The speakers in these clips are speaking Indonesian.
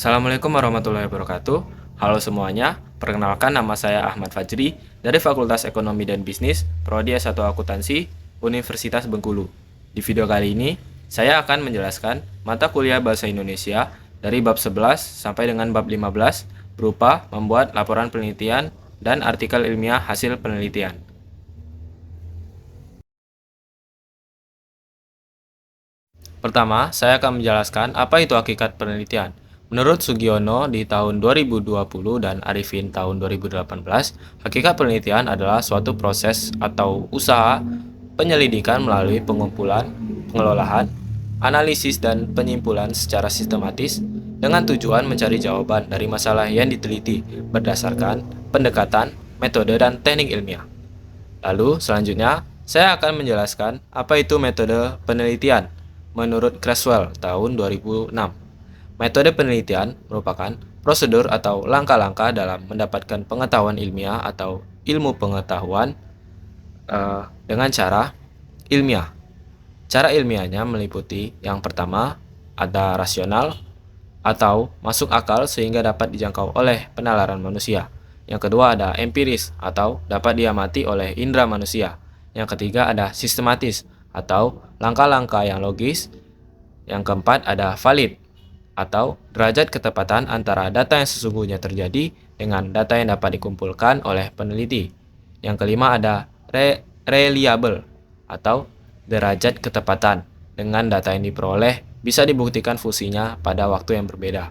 Assalamualaikum warahmatullahi wabarakatuh. Halo semuanya, perkenalkan nama saya Ahmad Fajri dari Fakultas Ekonomi dan Bisnis, Prodi S1 Akuntansi, Universitas Bengkulu. Di video kali ini, saya akan menjelaskan mata kuliah Bahasa Indonesia dari bab 11 sampai dengan bab 15 berupa membuat laporan penelitian dan artikel ilmiah hasil penelitian. Pertama, saya akan menjelaskan apa itu hakikat penelitian. Menurut Sugiono di tahun 2020 dan Arifin tahun 2018, hakikat penelitian adalah suatu proses atau usaha penyelidikan melalui pengumpulan, pengelolaan, analisis dan penyimpulan secara sistematis dengan tujuan mencari jawaban dari masalah yang diteliti berdasarkan pendekatan, metode, dan teknik ilmiah. Lalu, selanjutnya, saya akan menjelaskan apa itu metode penelitian menurut Creswell tahun 2006. Metode penelitian merupakan prosedur atau langkah-langkah dalam mendapatkan pengetahuan ilmiah atau ilmu pengetahuan dengan cara ilmiah. Cara ilmiahnya meliputi yang pertama, ada rasional atau masuk akal sehingga dapat dijangkau oleh penalaran manusia. Yang kedua ada empiris atau dapat diamati oleh indera manusia. Yang ketiga ada sistematis atau langkah-langkah yang logis. Yang keempat ada valid atau derajat ketepatan antara data yang sesungguhnya terjadi dengan data yang dapat dikumpulkan oleh peneliti. Yang kelima ada reliable atau derajat ketepatan dengan data yang diperoleh bisa dibuktikan fungsinya pada waktu yang berbeda.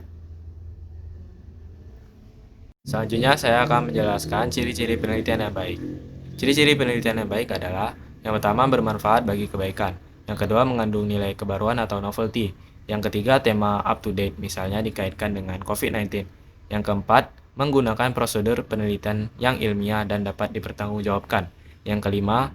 Selanjutnya saya akan menjelaskan ciri-ciri penelitian yang baik. Ciri-ciri penelitian yang baik adalah yang pertama bermanfaat bagi kebaikan, yang kedua mengandung nilai kebaruan atau novelty, yang ketiga tema up to date misalnya dikaitkan dengan COVID-19, yang keempat menggunakan prosedur penelitian yang ilmiah dan dapat dipertanggungjawabkan, yang kelima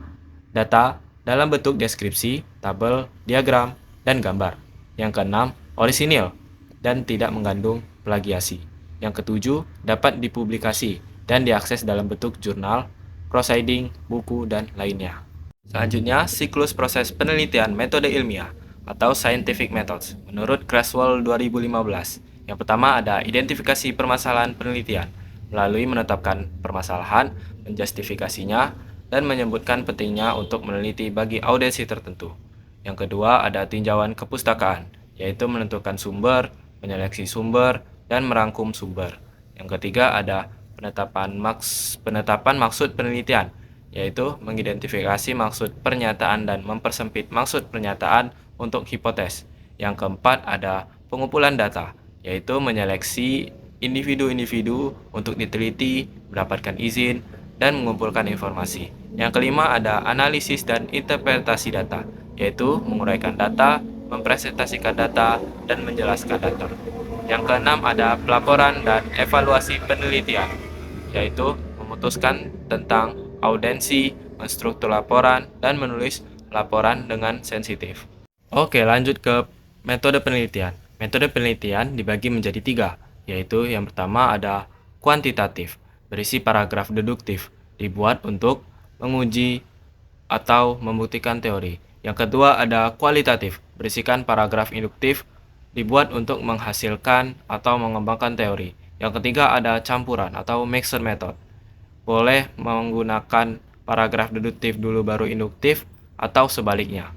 data dalam bentuk deskripsi, tabel, diagram, dan gambar, yang keenam orisinil dan tidak mengandung plagiasi. Yang ketujuh, dapat dipublikasi dan diakses dalam bentuk jurnal, proceeding, buku, dan lainnya. Selanjutnya, siklus proses penelitian metode ilmiah atau scientific methods menurut Creswell 2015. Yang pertama ada identifikasi permasalahan penelitian melalui menetapkan permasalahan, menjustifikasinya, dan menyebutkan pentingnya untuk meneliti bagi audiensi tertentu. Yang kedua ada tinjauan kepustakaan, yaitu menentukan sumber, menyeleksi sumber, dan merangkum sumber. Yang ketiga ada penetapan maksud penelitian, yaitu mengidentifikasi maksud pernyataan dan mempersempit maksud pernyataan untuk hipotes. Yang keempat ada pengumpulan data, yaitu menyeleksi individu-individu untuk diteliti, mendapatkan izin, dan mengumpulkan informasi. Yang kelima ada analisis dan interpretasi data, yaitu menguraikan data, mempresentasikan data, dan menjelaskan data. Yang keenam ada pelaporan dan evaluasi penelitian, yaitu memutuskan tentang audensi, menstruktur laporan, dan menulis laporan dengan sensitif. Oke, lanjut ke metode penelitian. Metode penelitian dibagi menjadi tiga, yaitu yang pertama ada kuantitatif, berisi paragraf deduktif, dibuat untuk menguji atau membuktikan teori. Yang kedua ada kualitatif, berisikan paragraf induktif, dibuat untuk menghasilkan atau mengembangkan teori. Yang ketiga ada campuran atau mixed method. Boleh menggunakan paragraf deduktif dulu baru induktif atau sebaliknya.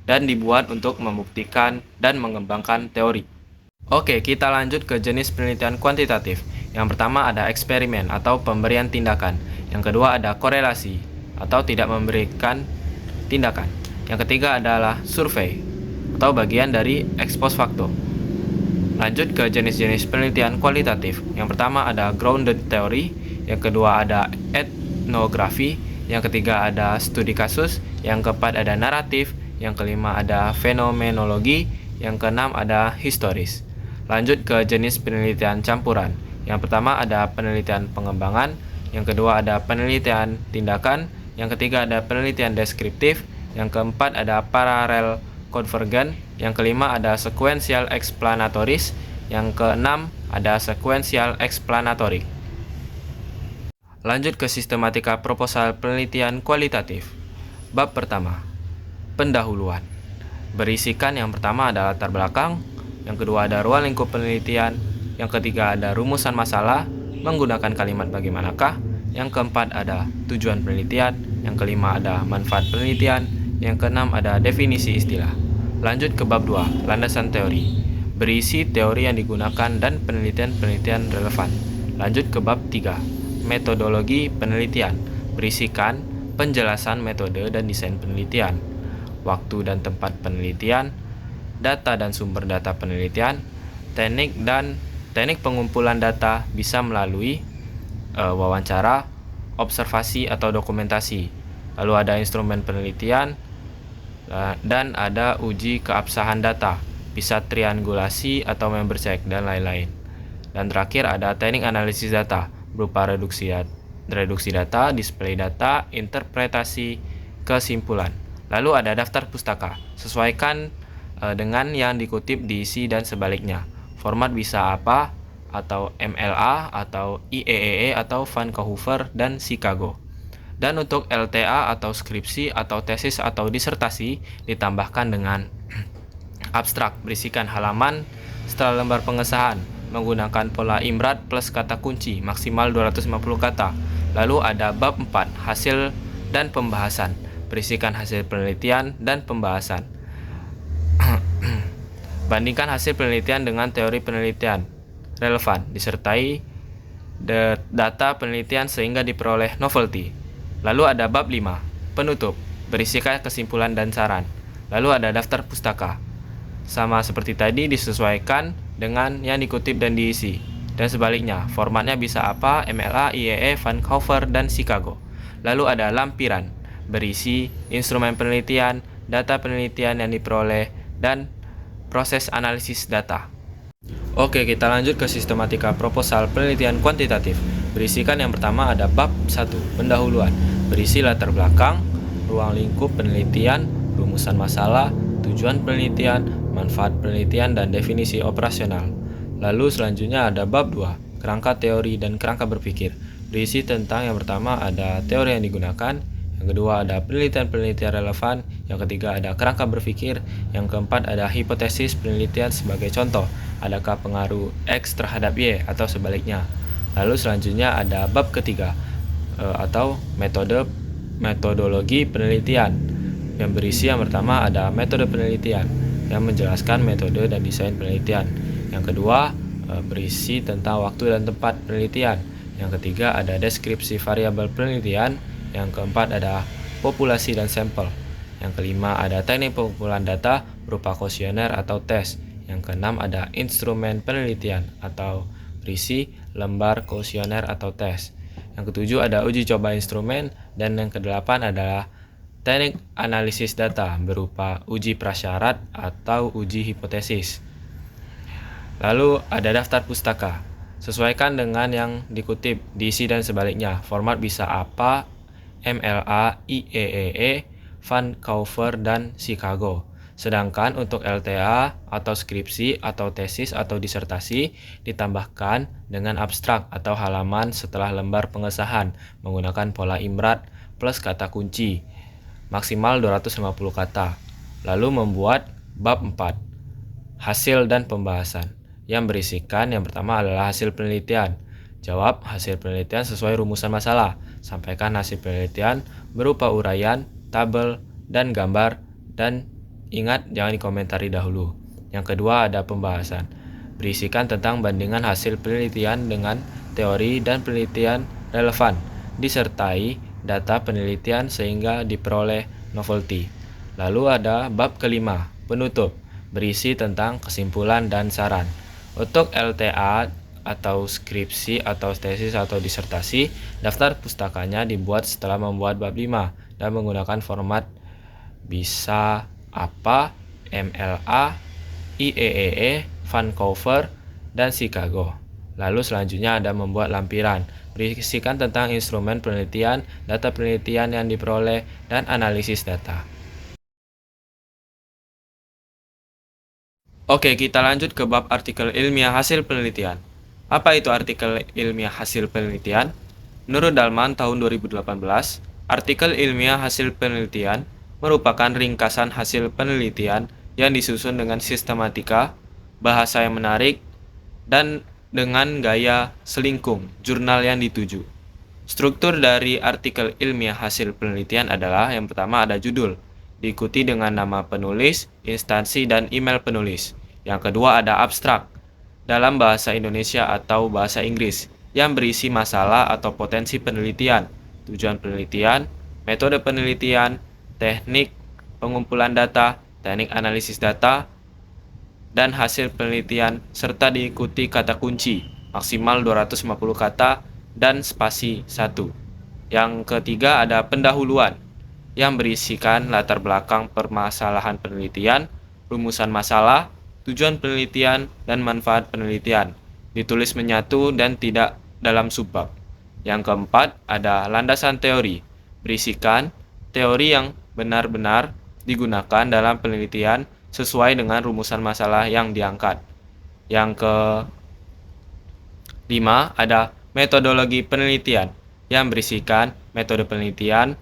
Dan dibuat untuk membuktikan dan mengembangkan teori. Oke, kita lanjut ke jenis penelitian kuantitatif. Yang pertama ada eksperimen atau pemberian tindakan. Yang kedua ada korelasi atau tidak memberikan tindakan. Yang ketiga adalah survei atau bagian dari ex post facto. Lanjut ke jenis-jenis penelitian kualitatif. Yang pertama ada grounded theory, yang kedua ada etnografi, yang ketiga ada studi kasus, yang keempat ada naratif, yang kelima ada fenomenologi, yang keenam ada historis. Lanjut ke jenis penelitian campuran. Yang pertama ada penelitian pengembangan, yang kedua ada penelitian tindakan, yang ketiga ada penelitian deskriptif, yang keempat ada paralel konvergen, yang kelima ada sequential explanatoris, yang keenam ada sequential explanatory. Lanjut ke sistematika proposal penelitian kualitatif. Bab pertama, pendahuluan. Berisikan yang pertama ada latar belakang, yang kedua ada ruang lingkup penelitian, Yang ketiga ada rumusan masalah menggunakan kalimat bagaimanakah. Yang keempat ada tujuan penelitian. Yang kelima ada manfaat penelitian. Yang keenam ada definisi istilah. Lanjut ke bab 2, landasan teori. Berisi teori yang digunakan dan penelitian-penelitian relevan. Lanjut ke bab 3, metodologi penelitian. Berisikan penjelasan metode dan desain penelitian, waktu dan tempat penelitian, data dan sumber data penelitian, teknik pengumpulan data bisa melalui wawancara, observasi atau dokumentasi. Lalu ada instrumen penelitian dan ada uji keabsahan data, bisa triangulasi atau member check dan lain-lain. Dan terakhir ada teknik analisis data berupa reduksi data, display data, interpretasi, kesimpulan. Lalu ada daftar pustaka, sesuaikan dengan yang dikutip diisi dan sebaliknya. Format bisa apa, atau MLA, atau IEEE, atau Vancouver, dan Chicago. Dan untuk LTA atau skripsi atau tesis atau disertasi ditambahkan dengan abstrak, berisikan halaman setelah lembar pengesahan, menggunakan pola Imrat plus kata kunci, maksimal 250 kata. Lalu ada bab 4, hasil dan pembahasan, berisikan hasil penelitian dan pembahasan. Bandingkan hasil penelitian dengan teori penelitian relevan, disertai data penelitian sehingga diperoleh novelty. Lalu ada bab 5, penutup, berisikan kesimpulan dan saran. Lalu ada daftar pustaka. Sama seperti tadi, disesuaikan dengan yang dikutip dan diisi. Dan sebaliknya, formatnya bisa apa, MLA, IEE, Vancouver, dan Chicago. Lalu ada lampiran, berisi instrumen penelitian, data penelitian yang diperoleh, dan proses analisis data. Oke, kita lanjut ke sistematika proposal penelitian kuantitatif. Berisikan yang pertama ada bab 1, pendahuluan. Berisi latar belakang, ruang lingkup penelitian, rumusan masalah, tujuan penelitian, manfaat penelitian, dan definisi operasional. Lalu selanjutnya ada bab 2, kerangka teori dan kerangka berpikir. Berisi tentang yang pertama ada teori yang digunakan, yang kedua ada penelitian-penelitian relevan, yang ketiga ada kerangka berpikir, yang keempat ada hipotesis penelitian sebagai contoh, adakah pengaruh X terhadap Y atau sebaliknya. Lalu selanjutnya ada bab ketiga atau metodologi penelitian, yang berisi yang pertama ada metode penelitian yang menjelaskan metode dan desain penelitian. Yang kedua berisi tentang waktu dan tempat penelitian. Yang ketiga ada deskripsi variabel penelitian. Yang keempat ada populasi dan sampel. Yang kelima ada teknik pengumpulan data berupa kuesioner atau tes. Yang keenam ada instrumen penelitian atau berisi lembar kuesioner atau tes. Yang ketujuh ada uji coba instrumen. Dan yang kedelapan adalah teknik analisis data berupa uji prasyarat atau uji hipotesis. Lalu ada daftar pustaka, sesuaikan dengan yang dikutip, diisi dan sebaliknya. Format bisa apa, MLA, IEEE, Vancouver, dan Chicago. Sedangkan untuk LTA atau skripsi atau tesis atau disertasi ditambahkan dengan abstrak atau halaman setelah lembar pengesahan menggunakan pola Imrat plus kata kunci, maksimal 250 kata. Lalu membuat bab 4, hasil dan pembahasan, yang berisikan yang pertama adalah hasil penelitian. Jawab hasil penelitian sesuai rumusan masalah. Sampaikan hasil penelitian berupa uraian, tabel, dan gambar, dan ingat jangan dikomentari dahulu. Yang kedua ada pembahasan. Berisikan tentang bandingan hasil penelitian dengan teori dan penelitian relevan, disertai data penelitian sehingga diperoleh novelty. Lalu ada bab kelima, penutup, berisi tentang kesimpulan dan saran. Untuk LTA atau skripsi atau tesis atau disertasi, daftar pustakanya dibuat setelah membuat bab 5 dan menggunakan format bisa apa, MLA, IEEE, Vancouver, dan Chicago. Lalu selanjutnya ada membuat lampiran, berisikan tentang instrumen penelitian, data penelitian yang diperoleh, dan analisis data. Oke, kita lanjut ke bab artikel ilmiah hasil penelitian. Apa itu artikel ilmiah hasil penelitian? Menurut Dalman tahun 2018, artikel ilmiah hasil penelitian merupakan ringkasan hasil penelitian yang disusun dengan sistematika, bahasa yang menarik, dan dengan gaya selingkung jurnal yang dituju. Struktur dari artikel ilmiah hasil penelitian adalah yang pertama ada judul, diikuti dengan nama penulis, instansi, dan email penulis. Yang kedua ada abstrak, dalam bahasa Indonesia atau bahasa Inggris, yang berisi masalah atau potensi penelitian, tujuan penelitian, metode penelitian, teknik pengumpulan data, teknik analisis data, dan hasil penelitian, serta diikuti kata kunci, maksimal 250 kata, dan spasi 1. Yang ketiga ada pendahuluan, yang berisikan latar belakang permasalahan penelitian, rumusan masalah, tujuan penelitian, dan manfaat penelitian. Ditulis menyatu dan tidak dalam subbab. Yang keempat ada landasan teori, berisikan teori yang benar-benar digunakan dalam penelitian sesuai dengan rumusan masalah yang diangkat. Yang kelima ada metodologi penelitian, yang berisikan metode penelitian,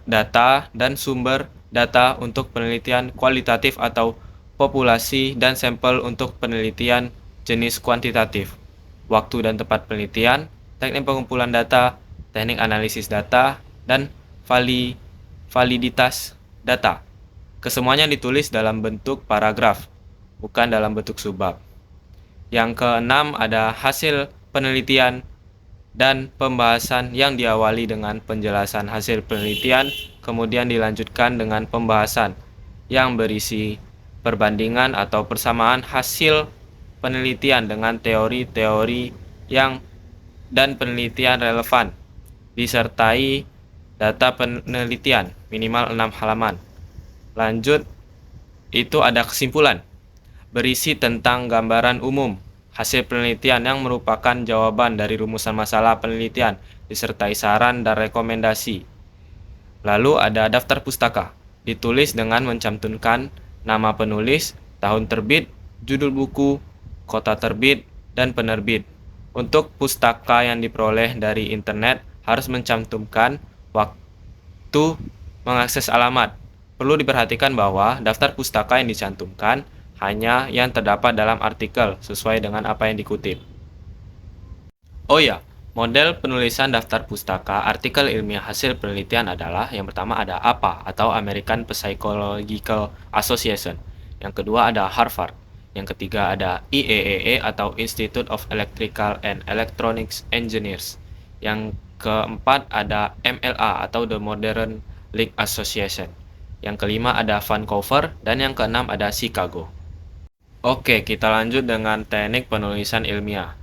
data, dan sumber data untuk penelitian kualitatif atau populasi dan sampel untuk penelitian jenis kuantitatif, waktu dan tempat penelitian, teknik pengumpulan data, teknik analisis data, dan validitas data. Kesemuanya ditulis dalam bentuk paragraf, bukan dalam bentuk subbab. Yang keenam ada hasil penelitian dan pembahasan yang diawali dengan penjelasan hasil penelitian, kemudian dilanjutkan dengan pembahasan yang berisi perbandingan atau persamaan hasil penelitian dengan teori-teori dan penelitian relevan, disertai data penelitian minimal 6 halaman. Lanjut, itu ada kesimpulan, berisi tentang gambaran umum hasil penelitian yang merupakan jawaban dari rumusan masalah penelitian, disertai saran dan rekomendasi. Lalu ada daftar pustaka, ditulis dengan mencantumkan nama penulis, tahun terbit, judul buku, kota terbit, dan penerbit. Untuk pustaka yang diperoleh dari internet harus mencantumkan waktu mengakses alamat. Perlu diperhatikan bahwa daftar pustaka yang dicantumkan hanya yang terdapat dalam artikel sesuai dengan apa yang dikutip. Oh ya, model penulisan daftar pustaka artikel ilmiah hasil penelitian adalah yang pertama ada APA atau American Psychological Association, yang kedua ada Harvard, yang ketiga ada IEEE atau Institute of Electrical and Electronics Engineers, yang keempat ada MLA atau The Modern League Association, yang kelima ada Vancouver, dan yang keenam ada Chicago. Oke, kita lanjut dengan teknik penulisan ilmiah.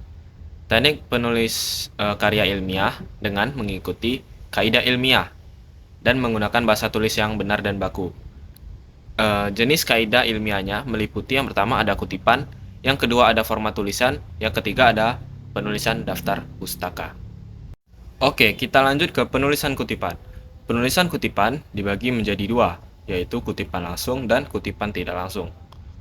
Teknik penulis karya ilmiah dengan mengikuti kaidah ilmiah dan menggunakan bahasa tulis yang benar dan baku. Jenis kaidah ilmiahnya meliputi yang pertama ada kutipan, yang kedua ada format tulisan, yang ketiga ada penulisan daftar pustaka. Oke, kita lanjut ke penulisan kutipan. Penulisan kutipan dibagi menjadi dua, yaitu kutipan langsung dan kutipan tidak langsung.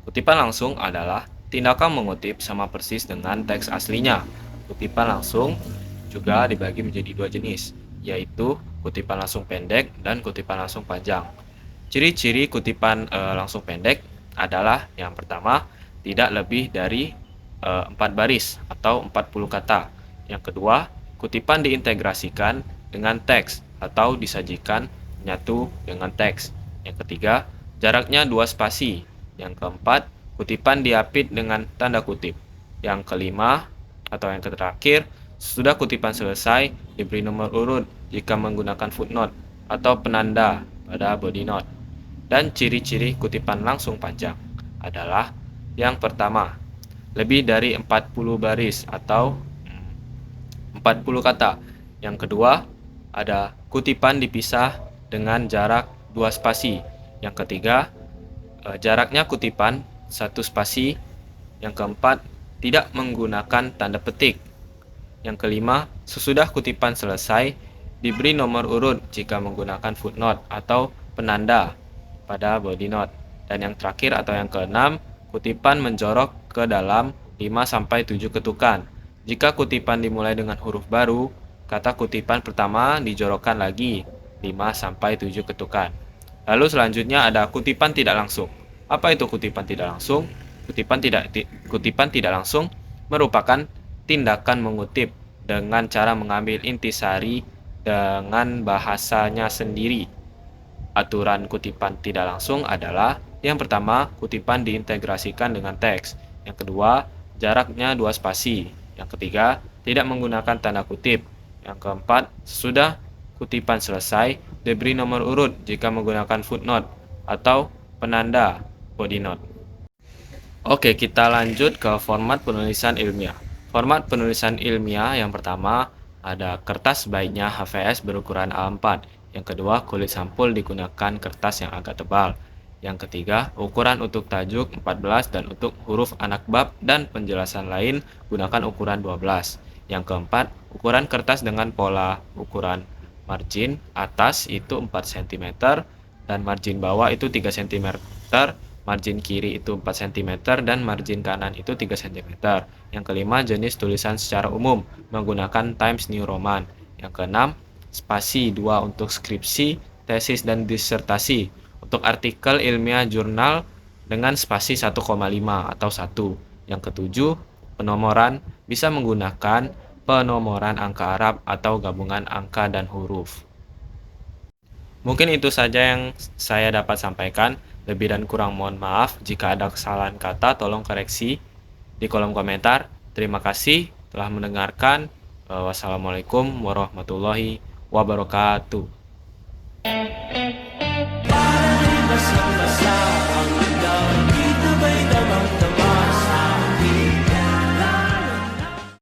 Kutipan langsung adalah tindakan mengutip sama persis dengan teks aslinya. Kutipan langsung juga dibagi menjadi dua jenis, yaitu kutipan langsung pendek dan kutipan langsung panjang. Ciri-ciri kutipan langsung pendek adalah yang pertama, tidak lebih dari 4 baris atau 40 kata. Yang kedua, kutipan diintegrasikan dengan teks atau disajikan menyatu dengan teks. Yang ketiga, jaraknya 2 spasi. Yang keempat, kutipan diapit dengan tanda kutip. Yang kelima atau yang terakhir, sesudah kutipan selesai diberi nomor urut jika menggunakan footnote atau penanda pada body note. Dan ciri-ciri kutipan langsung panjang adalah yang pertama, lebih dari 40 baris atau 40 kata. Yang kedua, ada kutipan dipisah dengan jarak 2 spasi. Yang ketiga, jaraknya kutipan 1 spasi. Yang keempat, tidak menggunakan tanda petik. Yang kelima, sesudah kutipan selesai, diberi nomor urut jika menggunakan footnote atau penanda pada body note. Dan yang terakhir atau yang keenam, kutipan menjorok ke dalam 5-7 ketukan. Jika kutipan dimulai dengan huruf baru, kata kutipan pertama dijorokkan lagi 5-7 ketukan. Lalu selanjutnya ada kutipan tidak langsung. Apa itu kutipan tidak langsung? Kutipan tidak langsung merupakan tindakan mengutip dengan cara mengambil intisari dengan bahasanya sendiri. Aturan kutipan tidak langsung adalah: yang pertama, kutipan diintegrasikan dengan teks. Yang kedua, jaraknya 2 spasi. Yang ketiga, tidak menggunakan tanda kutip. Yang keempat, sesudah kutipan selesai, diberi nomor urut jika menggunakan footnote atau penanda body note. Oke, kita lanjut ke format penulisan ilmiah. Format penulisan ilmiah yang pertama ada kertas baiknya HVS berukuran A4. Yang kedua, kulit sampul digunakan kertas yang agak tebal. Yang ketiga, ukuran untuk tajuk 14 dan untuk huruf anak bab dan penjelasan lain gunakan ukuran 12. Yang keempat, ukuran kertas dengan pola ukuran margin atas itu 4 cm dan margin bawah itu 3 cm. Margin kiri itu 4 cm dan margin kanan itu 3 cm. Yang kelima, jenis tulisan secara umum menggunakan Times New Roman. Yang keenam, spasi 2 untuk skripsi, tesis, dan disertasi. Untuk artikel ilmiah jurnal dengan spasi 1,5 atau 1. Yang ketujuh, penomoran bisa menggunakan penomoran angka Arab atau gabungan angka dan huruf. Mungkin itu saja yang saya dapat sampaikan. Lebih dan kurang mohon maaf. Jika ada kesalahan kata, tolong koreksi di kolom komentar. Terima kasih telah mendengarkan. Wassalamualaikum warahmatullahi wabarakatuh.